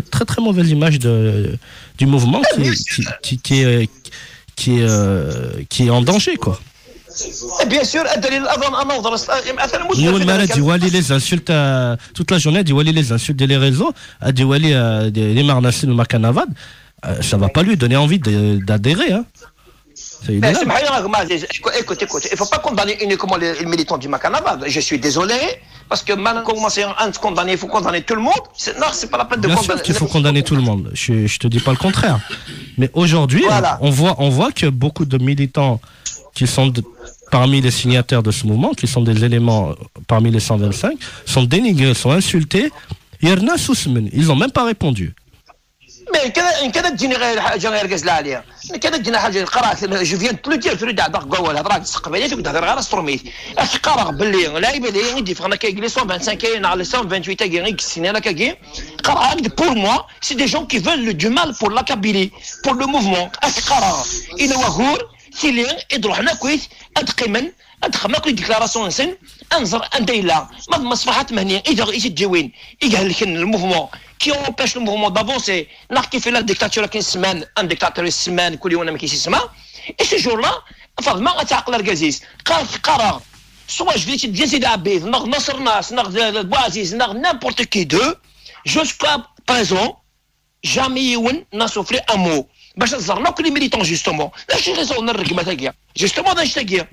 très très mauvaise image du mouvement qui est en danger quoi. Bien sûr, les insultes toute la journée, les insultes des réseaux, les marnassin ou macanavad, ça va pas lui donner envie d'adhérer. Hein. Écoute, il ne faut pas condamner uniquement les militants du Macanavad. Je suis désolé, parce que maintenant commencer à condamner, il faut condamner tout le monde. Non, c'est pas la peine de condamner. Bien sûr qu'il faut condamner tout le monde. Je te dis pas le contraire. Mais aujourd'hui, voilà. on voit que beaucoup de militants qui sont parmi les signataires de ce mouvement, qui sont des éléments parmi les 125, sont dénigrés, sont insultés. Ils n'ont même pas répondu. Mais كذا تجيني غير قزله عليها كذا تجينا حاجه قرات جو فيان بلو دير تريد عندك قول هضره تسقبيني تقدر تهضر غير استروميت اش قرا باللي لاعب اللي يدي فانا كاين 125 كاين على 128 كاين كسينا لك كاين قرا pour moi c'est des gens qui veulent du mal pour la Kabylie pour le mouvement اش قرا الى وغور سيلين يدروح هنا كويس ادقمن ادخل ناكل ديكلاراسيون نسن انظر انديلا ما مصلحه مهنيه اذا يجيوين يقال لك الموفمون qui empêche le mouvement d'avancer. N'a qui fait la dictature qu'une semaine, un dictateur une semaine, كل يوم qui s'y et ce jour-là, enfin, ما أتعقل الجزيز. قرار. Soit je vais te dire c'est d'abord, Nasser Nas, Bouaziz, n'importe qui d'eux, jusqu'à présent, jamais une n'a soufflé un mot. باش نزرنا كل militants justement. لاش raison نرقم تاعي. Justement dans cette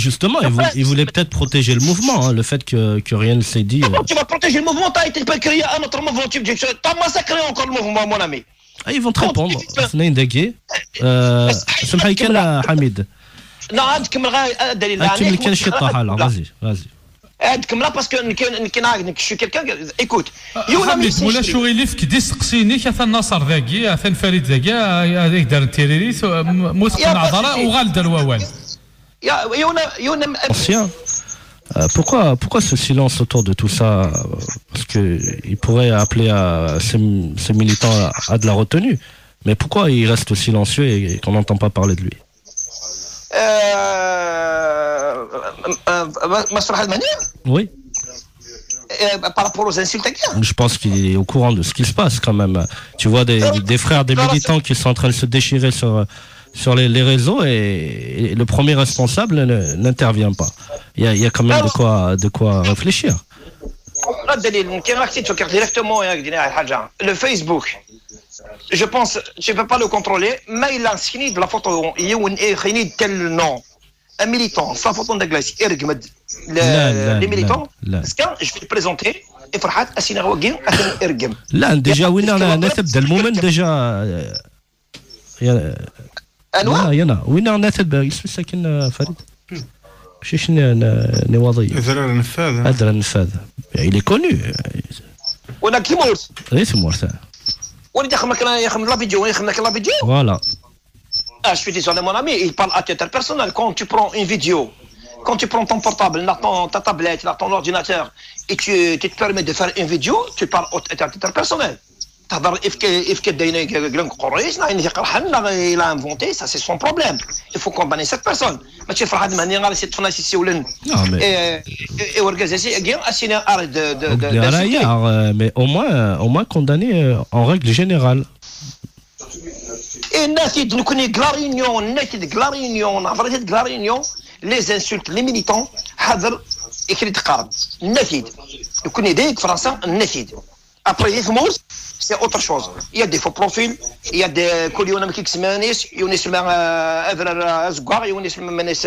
Justement, il voulait peut-être protéger le mouvement, hein, le fait que rien ne s'est dit. Comment tu vas protéger le mouvement? Tu as été créé un autre mouvement, tu as massacré encore le mouvement, mon ami. Ah, ils vont te répondre. Snaïn Dagui. سمحي كلا حميد. Non, عندكم غير دليل. أكمل كان شطة حالا. Vas-y. عندكم لا باسكو كاين شي كيلكان ايكوت حميد مولا شويليف كي سقسيني كثا النصر ذاكي كثا فريد ذاكي هذاك دار التيريريس موثق العذراء وغال دار الووال Ancien, pourquoi ce silence autour de tout ça? Parce qu'il pourrait appeler à ces militants à de la retenue. Mais pourquoi il reste silencieux et qu'on n'entend pas parler de lui? Oui. Par rapport aux insultes à guerre. Je pense qu'il est au courant de ce qui se passe quand même. Tu vois des frères, des militants qui sont en train de se déchirer sur les réseaux et le premier responsable n'intervient pas. Il y a quand même de quoi réfléchir. Le Facebook, je pense, je ne peux pas le contrôler, mais il a inscrit de la photo, il y a un tel nom. Un militant, sans photo de glace, les militants, je vais le présenter. Et Farhat, Assina Wagin, Assina Ergem. Là, déjà, oui, on a نثب moment déjà. أنواع؟ يلا وين نثب اسم ساكن فريد؟ مش نواضي. أدرى النفاذ. Il est connu. ولا كيمورس. إيه كيمورس. وين يخدم لا فيديو وين يخدم لا فيديو؟ Voilà. Ah, je suis désolé, mon ami, il parle à titre personnel. Quand tu prends une vidéo, quand tu prends ton portable, ta tablette, ton ordinateur, et tu te permets de faire une vidéo, tu parles à titre personnel. Il a inventé, ça c'est son problème. Il faut condamner cette personne. Mais tu feras de manière à cette fenêtre. Mais au moins condamner en règle générale. Et les insultes, les militants, après c'est autre chose. Il y a des faux profils, il y a des كل كيكس مانيس يونس ما ازقار يونس مانيس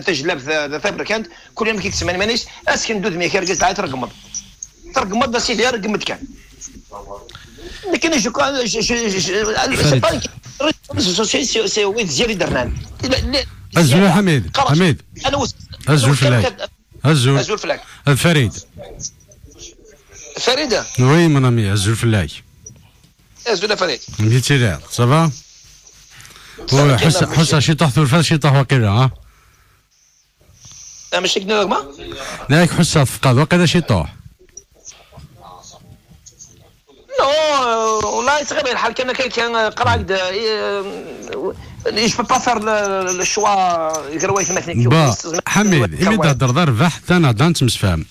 تجلب فابريكانت كل يوم كيكس مانيس اسكن دود مي كيرجع تاع ترقمض بس يدير رقمت كان لكن جو سي ويد زيري درنان الزول حميد الزول فلاك الفريد فريدة وي mon ami الزول فلاك الزول فريد مشيتي لها صافا حس شي طاح ثلث شي طاح وقيله ها ماشي كنا ما لا حس فقد وقيله شي طاح والله يصغر الحال كان قراك je peux pas faire le choix غير واحد مثلا حميد إمي تهضر ضرب حتى نهضر نتمسفهم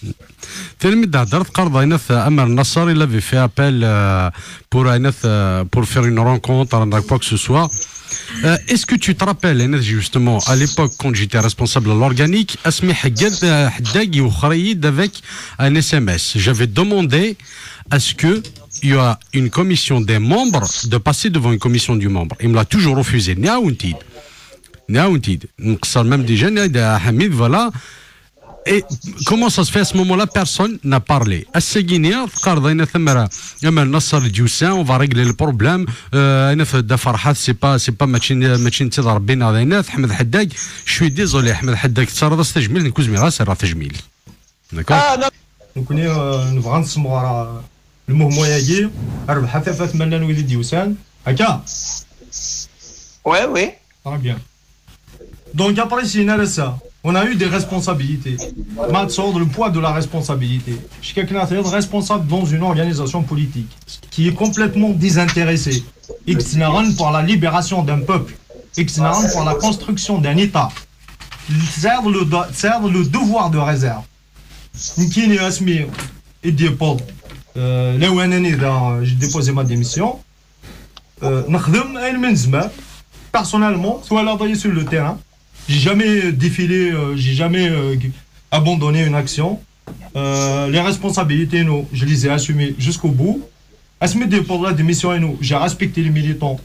تلميذ هضرت قرض Aïnaf Amar Nassar, il avait fait appel pour pour faire une rencontre, quoi que ce soit. Est-ce que tu te rappelles justement à l'époque quand j'étais responsable de l'organique, Asmi Haddad avec un SMS. J'avais demandé à ce que il y a une commission des membres de passer devant une commission du membre. Il me l'a toujours refusé. Naountid. Même déjà Hamid, voilà. Et comment ça se fait à ce moment-là? Personne n'a parlé. À ce Guinéen, on va régler le problème. C'est pas machine تضربين علينا أحمد حداق. Je suis désolé أحمد حداق تصرف تجميل نكوز ميراث راه تجميل. D'accord. نكوني نبغى نسمو راه المهم ياجي ربح حفافات مالنا نولي ديوسان هكا. Oui. Très bien. Donc après c'est on a eu des responsabilités. Maintenant, le poids de la responsabilité. Je suis quelqu'un qui est responsable dans une organisation politique qui est complètement désintéressée. Ignorant pour la libération d'un peuple. Ignorant pour la construction d'un État. Sert le devoir de réserve. Nkini Asmi et Diepol. Là où j'ai déposé ma démission. Nakhdem El Menzma. Personnellement, soit là sur le terrain. J'ai jamais défilé, j'ai jamais abandonné une action. Les responsabilités, nous, je les ai assumées jusqu'au bout. Assumé pour la démission, nous, j'ai respecté les militants.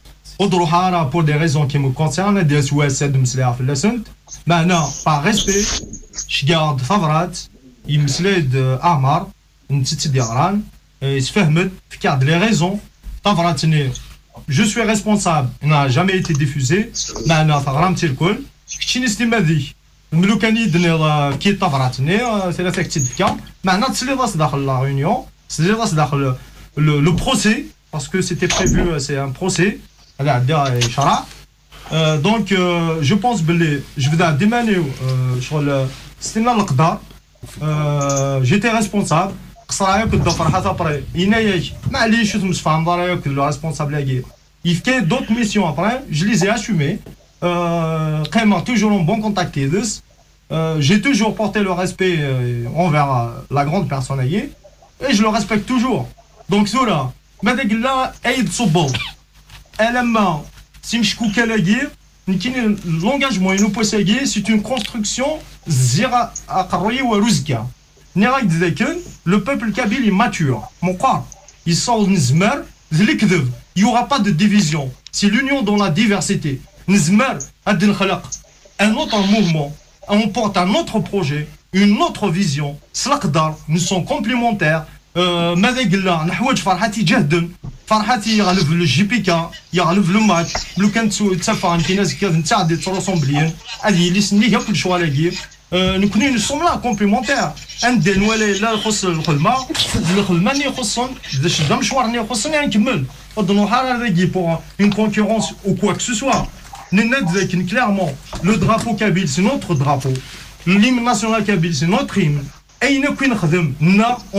Pour des raisons qui me concernent, des souhaits de me maintenant, par respect, je garde Favrat, il me slide Amar, une petite diaran, et se fait les raisons. Favrat, je suis responsable, il n'a jamais été diffusé. Maintenant, Favrat, c'est le col. كنتي نستمادي ملو كان يدني كي طفراتني ثلاثه كتدفكا معنا تسلي راس داخل لا ريونيون تسلي راس داخل لو بروسي باسكو سيتي بريفو سي ان بروسي هذا عندها شرع دونك جو بونس بلي جو بدا ديمانيو شغل ستنا القدر جيتي ريسبونسابل قصرايا كنت فرحات ابري ينايا معليش تمسفهم داريا كنت لو ريسبونسابل لاكي يفكي دوت ميسيون ابري جو لي زي اسومي quand même toujours en bon contact j'ai toujours porté le respect envers la grande personne et je le respecte toujours donc cela madèque là aide sobol elle si je coupe l'engagement nous possède c'est une construction zira aqroyi ou ruzka n'iraïd zeken le peuple kabyle est mature mon corps il sort nizmer zlikdev il y aura pas de division c'est l'union dans la diversité. Nizmer, un autre mouvement, on porte un autre projet, une autre vision. Slakdar, nous sommes complémentaires. Madegla, Nahouj Farhati Jahden, Farhati Yalov le JPK, Yalov le match, le Kansu, Tsafan, Kinaz, Kazan, se ressembler. Ali, Lisni, Yapul Choualagi. Nous sommes là complémentaires. Un des nouelles là, le Khulma, le Khulmani Khosson, le Shidam Chouarni Khosson et un Kimel. Dans pour une concurrence ou quoi que ce soit. Clairement, le drapeau kabyle, c'est notre drapeau. L'hymne national kabyle, c'est notre hymne. Et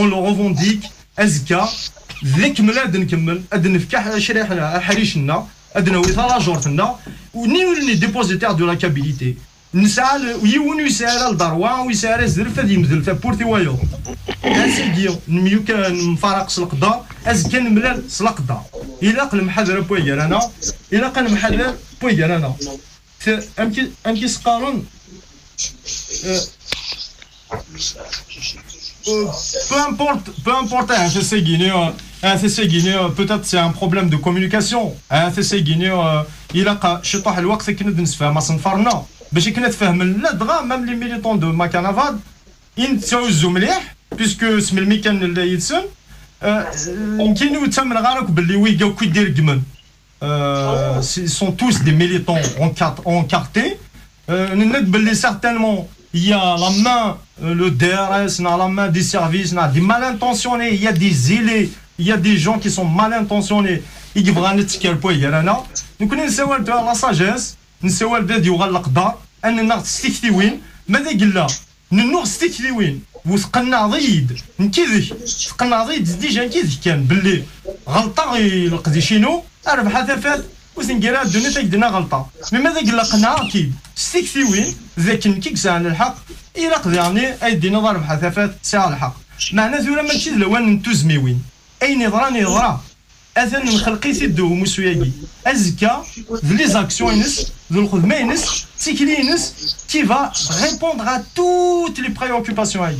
on le revendique. Azka, ni dépositaire de la kabylité. نسال ويسال الدروان ويسال الزرفه ديال مزلفه بورتيوايو اسيدي نميو كان مفارق سلقدا ازكى نملال سلقدا الى قل محذر بويا انا الى قل محذر بويا انا امكي سقارون peu importe un FSC guinéen peut-être c'est un problème de communication un FSC guinéen il a شطح الوقت كنا نسفها ما صنفرنا باش كنا تفهم لا دغا ميم لي ميليتون دو ماكانافاد ينتساوزو مليح بيسكو اسم الميكان اللي يتسن يمكن يتسمى غارك باللي ويجاو كي دير كمن sont tous des militants encartés نناد باللي certainement il y a la main le DRS la main des services des mal intentionnés il y a des zélés il y a des gens qui sont mal intentionnés يبغى نتكر بويا انا نكون نساو لا sagesse نساو البلاد يوغال القدر اننا ستيكتيوين ماذا قلنا ننوغ ستيكتيوين وثقلنا ضيد نكذك ثقلنا ضيد ديجا نكذك كان باللي غلطه يلقدي شينو اربح ثفات وثنقرا الدنيا تقدنا غلطه مي ماذا قلنا قناع اكيد ستيكتيوين ذاك نكيك ساعه الحق الى قدرني ايدينا ضرب حثافات ساعه الحق معنا ثورة ماشي لوان نتوزميوين أين يضرى أثن نخلقي سيدو مسوياكي أزكا لي زاكسيون ينس ذو الخدمة ينس تيكلي ينس qui va répondre à toutes les préoccupations هاي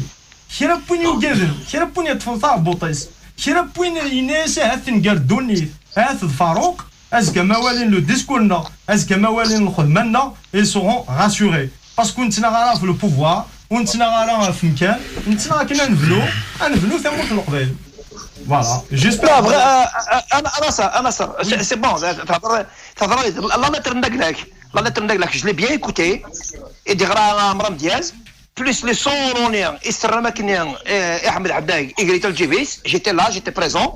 كيرا بوين يوجدن كيرا بوين يتفلطع بوطيس كيرا بوين يناس هاث نقردوني هاث الفاروق أزكا موالين لو ديسكورنا أزكا موالين الخدمة ils seront rassurés parce que نتنا غالا في لو بوفوار ونتنا غالا في مكان نتنا كنا نبنو ثموت القبائل Voilà, j'espère. C'est bon. La lettre Ndagnak, je l'ai bien écouté. Et Digra Amram Diaz, plus les sons ronniens, Isra Maknian et Ahmed Abdag et Grital Djivis, j'étais là, j'étais présent.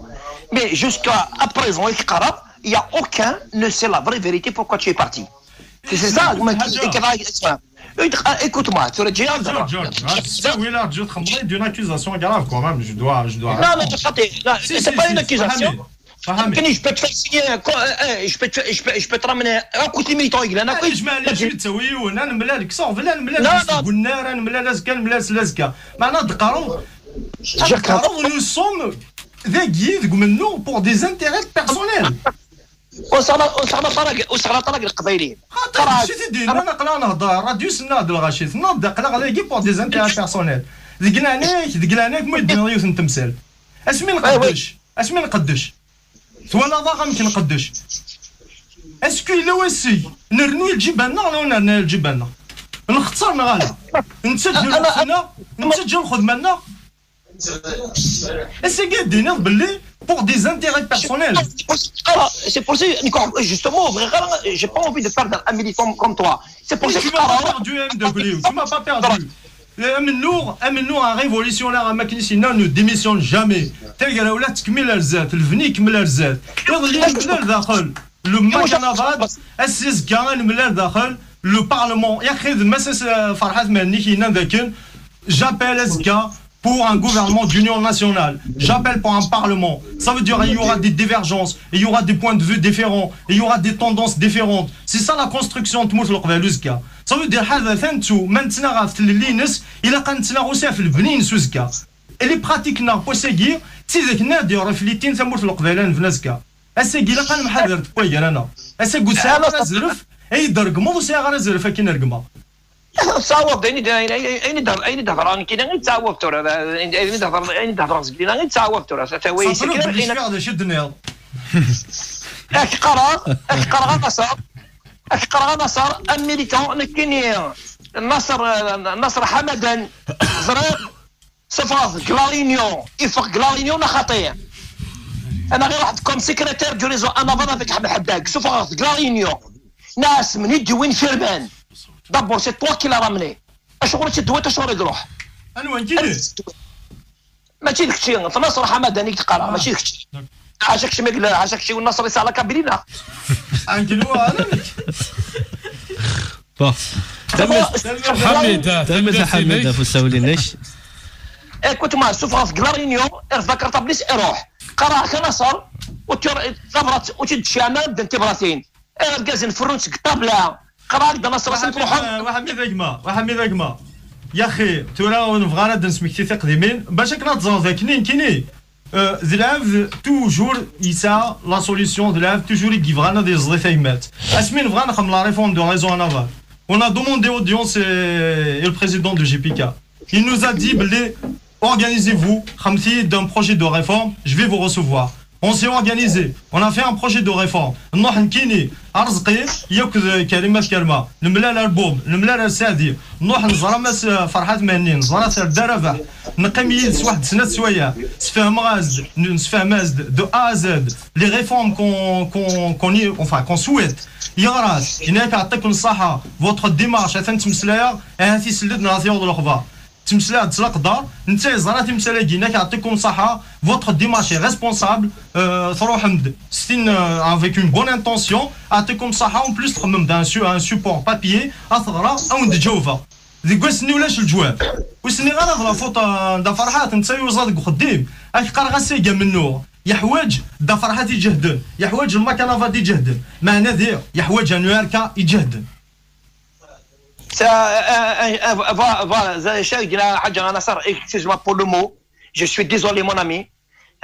Mais jusqu'à présent, il n'y a aucun ne sait la vraie vérité pourquoi tu es parti. C'est ça, écoute-moi, tu aurais dit d'une accusation grave quand même, je dois. Non, mais c'est pas une accusation. Je peux te faire signer, je peux te ramener un coup de militant. Je m'allais juste, oui, on a une blague, ça, on veut la blague. Nous sommes des guides, nous, pour des intérêts personnels. وصرنا طرق القبيلين سيدي انا نقلا نهضر راديو سناد الغشيت نوض قلا غادي بور دي انتيري بيرسونيل دقلانيك ما يدير يوث نتمثل اسمي نقدش ولا ضاغا يمكن نقدش اسكو الا واسي نرنو الجبانه ولا نرنو الجبانه نختار نغالا نسجل خدمنا c'est que باللي pour des intérêts personnels. C'est pour ça, justement, j'ai pas envie de perdre un militant comme toi. C'est pour ça que tu m'as pas perdu, tu m'as pas perdu. Amenour, un révolutionnaire à Maknisina ne démissionne jamais. تلقى ولا تكمل الزات الفني كمل الزات يظل الملال داخل لو ماكنافاد اسس كان الملال داخل لو بارلمون ياخذ مسس فرحات مالني كاين ذاك j'appelle Azka pour un gouvernement d'union nationale. J'appelle pour un parlement. Ça veut dire qu'il y aura des divergences, il y aura des points de vue différents, il y aura des tendances différentes. C'est ça la construction de Moutloukveluzka. Ça veut dire que maintenant, il a quand aussi في البنين سوزكا. Et les pratiques n'a pas seguir, c'est que n'a de réfléchir sur Moutloukvelen vnazka. أسيجي لقى محاضر تقوي أنا. أسيجي ساعة زرف أي درج مو ساعة زرف كي نرجمه. تصاوب أين دهران كنا نتصاوب ترى أين دهران كنا نتصاوب ترى ستوي سكر شدنا أكقرا نصر الميليتون نكني النصر حمدا زرق صفاف كلارينيون يفق كلارينيون خطير أنا غير واحد كوم سكرتير دو ريزو أنا فضا فيك حمد حداك صفاف كلارينيون ناس من يدوين فيرمان دابور سي طوا كي لا رامني اشغل تدوي تشغل يروح انا وين كيدير ماشي داكشي في نصر حمداني تقرا ماشي داكشي عاشكشي مقلا عاشكشي والنصر يسال كابرينا انكلو انا حميد فساولينيش كنت مع السفره في كلارينيون ذكر طبليس اروح قرا كنصر وتغبرت وتدشي انا بدا انتبراتين كازن فرونس طابله قرار نصر واحد ميذاكما يا اخي تورا نبغى نسميك تيثق ديمين باش كنا تزون كيني ذلاف توجور يسا لا سوليسيون ذلاف توجور يجيفغانا دي زليفايمات اسمي نبغى نخدم لا ريفورم دو ريزو نافال on a demandé audience et le président de GPK il nous a dit organisez-vous d'un projet de réforme je vais vous recevoir. On s'est organisé, on a fait un projet de réforme. نروح نكيني أرزقي ياكل كلمة كلمة نملا الألبوم نملا السادي نروح نزرمس فرحات مهنين نزرمس الدرفة نقيميز واحد سنة سوية نسفهم غازد نسفهم غازد دو A à Z les réformes qu'on souhaite يغراس هناك يعطيكم الصحة votre démarche أثناء تمسلايا هاتي سلدنا نعطيو الأخبار تمسلا تلقدر انت زراتي مسلاكي هناك يعطيكم صحة votre démarche est responsable تروح ستين avec une bonne intention يعطيكم صحة en plus تخمم un support papier أثغرا أو ندجوفا ذيك واسني ولاش الجواب واسني غير هضره فوط دا فرحات انت يوزادك خديم اك قرغسي كاع منو يحواج دا فرحات يجهدن يحواج المكنه فادي يجهدن معنى ذي يحواج انواركا يجهدن voilà, j'ai dit à Hadja Nassar, excuse-moi pour le mot, Je suis désolé, mon ami.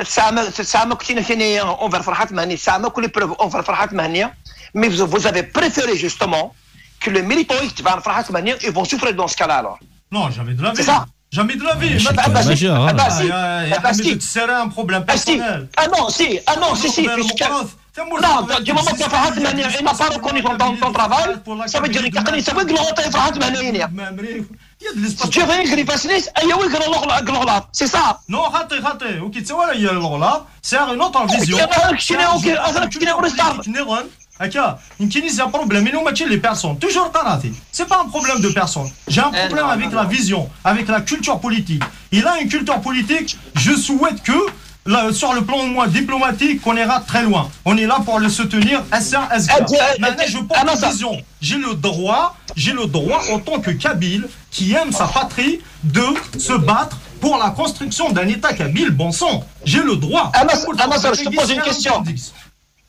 On va faire mais vous avez préféré justement que les militants ils vont souffrir dans ce cas-là alors. Non, jamais de la vie. C'est ça. Jamais de la vie. C'est majeur. C'est un problème personnel. Ah non, si. Non, du moment que Farhat Mahnia il n'a pas reconnu ton travail, ça veut dire que ça veut dire que Farhat Mahnia c'est ça. Non, c'est une autre vision. C'est un problème, les personnes. Toujours Karate. C'est pas un problème de personne. J'ai un problème avec la vision, avec la culture politique. Il a une culture politique, je souhaite que là, sur le plan moins diplomatique, qu'on ira très loin. On est là pour le soutenir. Maintenant, je porte une vision. J'ai le droit, en tant que Kabyle, qui aime sa patrie, de se battre pour la construction d'un État kabyle bon sang. J'ai le droit. Je te pose une question.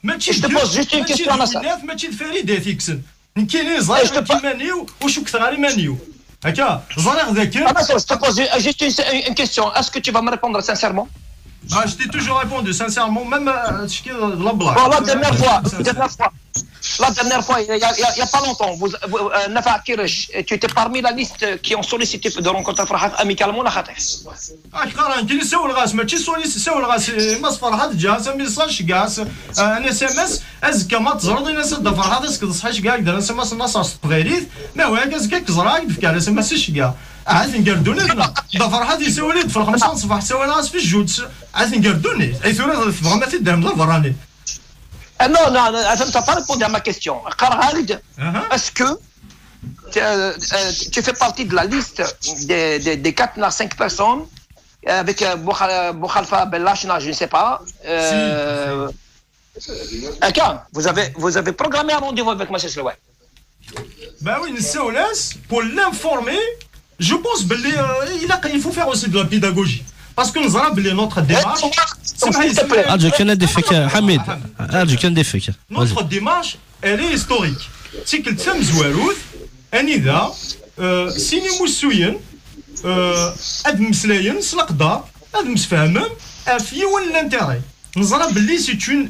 Je te pose juste une question. Je te pose juste une question. Est-ce que tu vas me répondre sincèrement? Je t'ai toujours répondu sincèrement, même la blague. La dernière fois, il n'y a pas longtemps, Nafa Kirish, tu étais parmi la liste qui ont sollicité de rencontrer Farhat amicalement la Khater. كي نساو الغاس ماشي سوليسيو الغاس ماس فرحات جا سا ميساج كاس ان اس ام اس ازكى ما تزرد الناس د فرحات اسك تصحيش كاع دار اس ام اس الناس تغيريت ما هو كازكا كزرا كاع اس ام اس كاع عاد نقردوني د فرحات يسوليت في الخمسة صباح سوى ناس في الجود عاد نقردوني اي ثورة فغما تدهم لا فراني. Non, tu n'as pas répondu à ma question. Khalid, est-ce que tu fais partie de la liste des 4 à 5 personnes avec Bokhalfa Bellachna, je ne sais pas. Vous avez programmé un rendez-vous avec M. Slouet. Ben oui, pour l'informer, je pense qu'il faut faire aussi de la pédagogie. Parce que nous avons notre démarche. Notre démarche, elle est historique. C'est que le thème Zouaroud, Anida, Sini Moussouyen, Adam Slayen, Slakda, Adam Sfahamem, Afiou l'intérêt. Nous avons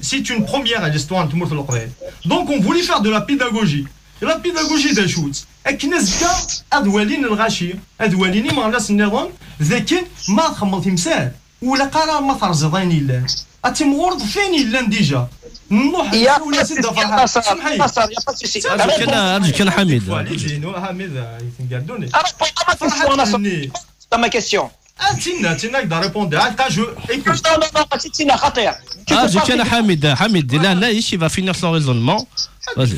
c'est une première à l'histoire de Mourth al-Qur'an. Donc on voulait faire de la pédagogie. La pédagogie des choses. أكنزكا أدوالين الغاشي أدواليني ما غلاس النظام ذاك ما تخمط تمثال ولا قرار ما ترزضين إلا أتمغورد فين إلا ديجا نروح ولا سيد فرحة سمحي كان حميد حميد ma question. تينا كدا ريبوندي هاكا جو ايكوت تينا خطير. كان حميد لا ايش va finir son raisonnement.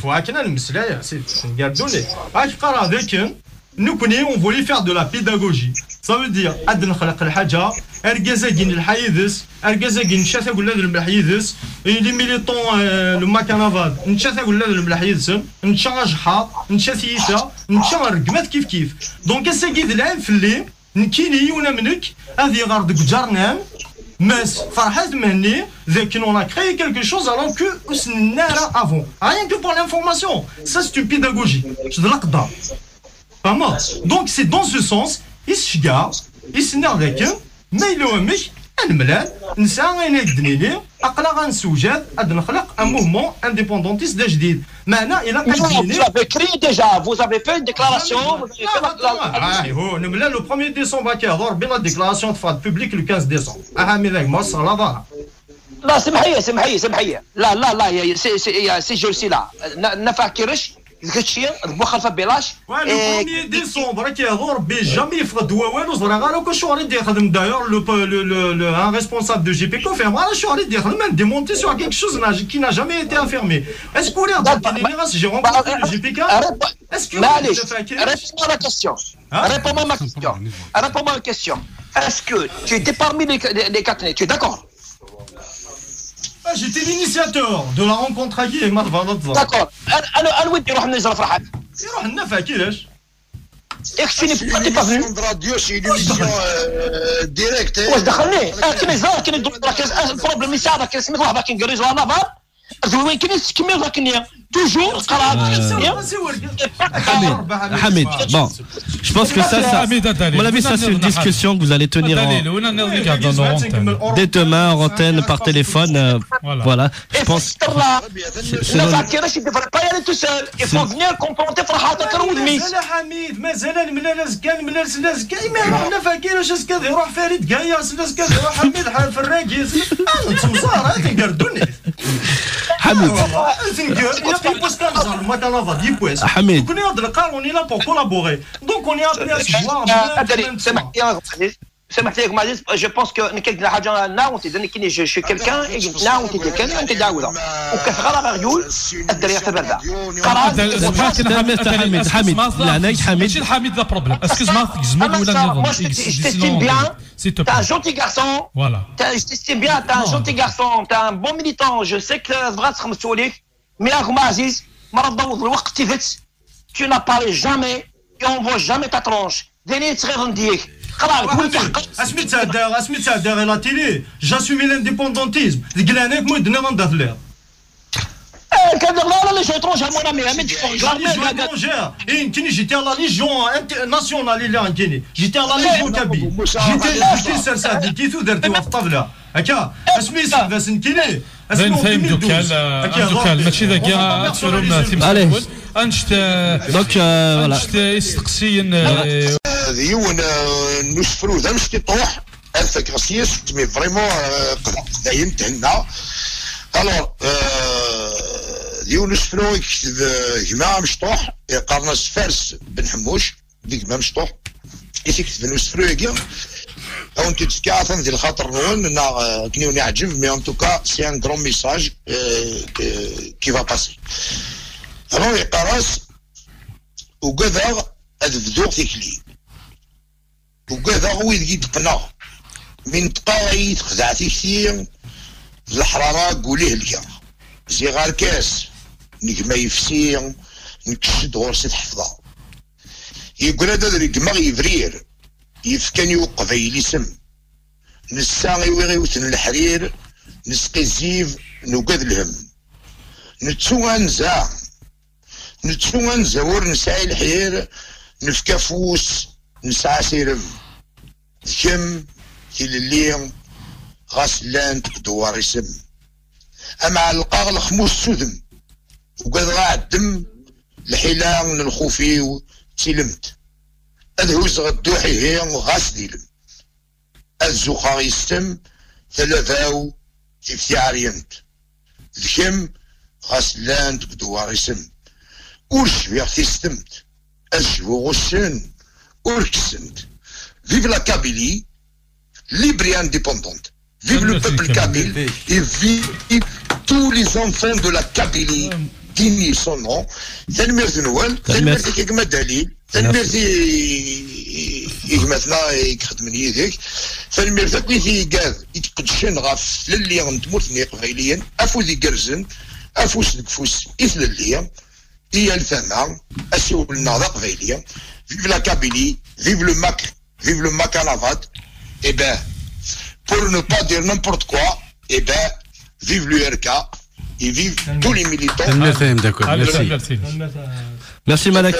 فواكنا المسلايا سي نقادوني اش قرا ذاك نكوني اون فولي فير دو لا بيداغوجي ça veut dire عاد نخلق الحاجه ارجازاكين الحيدس ارجازاكين نشاثا ولا المحيدس لي ميليطون لو ماكانافاد نشاثا ولا المحيدس نشارج حا نشاثيتا نشارج كيف دونك اساكيد العام في الليل نكيني ونا منك هذه غرد جارنام ماس فرحات مهني ذاك on a créé quelque chose alors que نارا avant rien que pour l'information ça c'est une pédagogie je l'aqda فما donc c'est dans ce sens يسشقا يسنر ذاك ما يلومش الملال نسى غير يدنيني اقلا غنسوجاد غاد نخلق ان موفمون انديبوندونتيست جديد معنا الى قديني vous avez créé déjà vous avez fait une déclaration هو نملا لو 1er ديسمبر كيهضر بلا ديكلاراسيون تفاد بوبليك لو 15 ديسمبر اهم ذاك مصر لا ظهر لا سمحيه لا سي جوسي لا نفكرش كتشي بوخالفه بلاش لو 1er ديسمبر كيهضر بي جامي يفقد والو زرا غير كو شوري يخدم دايور لو ان ريسبونسابل دو جي بي كو فهم على شوري يخدم ديمونتي سور كيك شوز كي نا جامي ايتي افيرمي اسكو لي راس جي رونكونتري لو جي بي كا اسكو معليش réponds-moi la question réponds-moi la question est-ce que tu étais parmi les quatre tu es d'accord? J'étais l'initiateur de la rencontre à Guy et Marva. D'accord. أنا ودي نروح نزل فرحات. يروح لنا كيفاش؟ اكشني t'es pas venu. راديو شي ليميسيون ديريكت. واش دخلني؟ كي نزار كي ندور البروبليم يساعدك كي سميت واحد كي نقريزو على نافار وين كاين تكمل ذاك toujours Hamid, bon, je pense que ça, à mon avis, ça c'est une discussion que vous allez tenir dès demain en antenne par téléphone. Voilà, je pense. pas y aller tout seul. Il faut venir compléter فرحاتك الودمي. حميد مازال ملالاس كان ملالاس كاين ما احنا فاكرين واش كذا يروح فريد قاياس ناس كذا يروح حميد حال في الراكيز. تصوصار هذه قردوني. حميد. Hamid. On est là pour collaborer. Donc on est appelé à se voir. Je pense que je suis quelqu'un et t'es un gentil garçon. Voilà. T'es bien, t'es un gentil garçon, t'es un bon militant. Je sais que mais Aziz, tu n'as parlé jamais et on ne voit jamais ta tronche. Venez te revendiquer. اسميت سعداغ لا تيلي جاسومي لانديبوندونتيزم ديكلانيك مو دنا غندهلر كان لا لا جو ترونج mon ami j'étais à la Légion nationale اللي عندي j'étais à la Légion كابي j'étais سرسادي كيفو درتو في الطاوله هكا اسمي سعداس نكيني فهم دوكال ماشي ذاك تفرم تيمسول انشت دونك فوالا انشت استقسيين ديون نشفرو ذا مش تطوح الفك غسيس مي فريمون قدايم تهنا الوغ ديون نشفرو جماعه مشطوح قرناس فارس بن حموش ديك ما مشطوح يكتب نشفرو يا on te dit qu'à de l'autre rôle n'a qui n'est pas mais en tout cas c'est un grand message qui va passer alors les parents au gadar advdor tikli au gadar ويد يتقنا من تقايد خدعتي كثير الحراره قوليه لك زي غير كاس نجمه يفسير نكشد غرسه حفظه يقول هذا الرقمه يفرير يفكان يوقف يلسم نساغي ويغيوثن الحرير نسقي الزيف نوقذ الهم نتسو غنزا نسعي الحير نفكا فوس نسعى سيرم كم تيل الليل غاسلان تقدوار يسم أما القاغ الخموس سودم وقد غا الدم الحيلان الخوفي تيلمت أذهوز غدوحي هي غاسديلم الزوخا يستم ثلاثاو تفتي عرينت الكم غاسلان تقدوار يسم ورشبيغ تيستمت أشبو غسن وركسنت فيف لا كابيلي libre et indépendante. Vive le peuple kabyle et vive tous les enfants de la Kabylie dignes son nom. Merci Noël, merci كما دليل، merci مثلا يخدم يديك، merci كي قال يتقدشن غاف للي غنتمرتني قبيليا افوز يقرزن افوس دكفوس إثل اللي هي الفما أسولنا ذا قبيليا. Vive la Kabylie, vive le Mac, vive le Macanavad. Eh ben, pour ne pas dire n'importe quoi, eh ben, vive l'URK et vive tous les militants. D'accord, merci. Merci Malak.